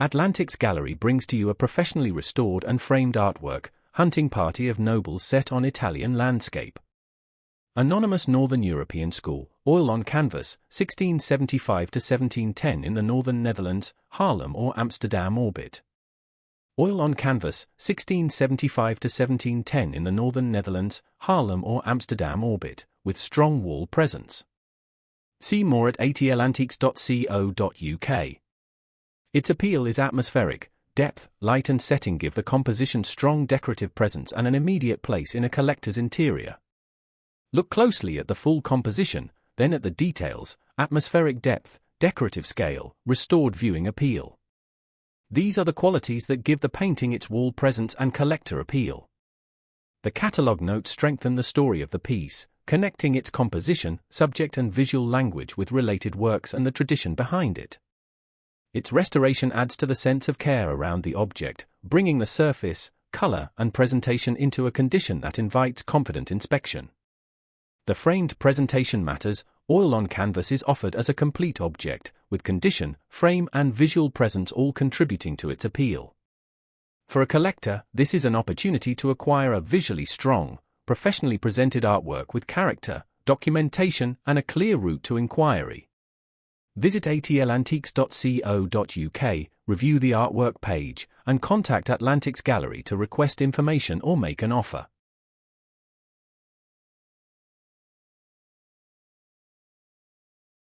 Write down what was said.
Atlantiques Gallery brings to you a professionally restored and framed artwork, Hunting Party of Nobles set on Italian landscape. Anonymous Northern European School, oil on canvas, 1675–1710 in the northern Netherlands, Haarlem or Amsterdam orbit. Oil on canvas, 1675–1710 in the northern Netherlands, Haarlem or Amsterdam orbit, with strong wall presence. See more at atlantiques.co.uk. Its appeal is atmospheric. Depth, light and setting give the composition strong decorative presence and an immediate place in a collector's interior. Look closely at the full composition, then at the details, atmospheric depth, decorative scale, restored viewing appeal. These are the qualities that give the painting its wall presence and collector appeal. The catalogue notes strengthen the story of the piece, connecting its composition, subject and visual language with related works and the tradition behind it. Its restoration adds to the sense of care around the object, bringing the surface, color, and presentation into a condition that invites confident inspection. The framed presentation matters. Oil on canvas is offered as a complete object, with condition, frame, and visual presence all contributing to its appeal. For a collector, this is an opportunity to acquire a visually strong, professionally presented artwork with character, documentation, and a clear route to inquiry. Visit atlantiques.co.uk, review the artwork page, and contact Atlantiques Gallery to request information or make an offer.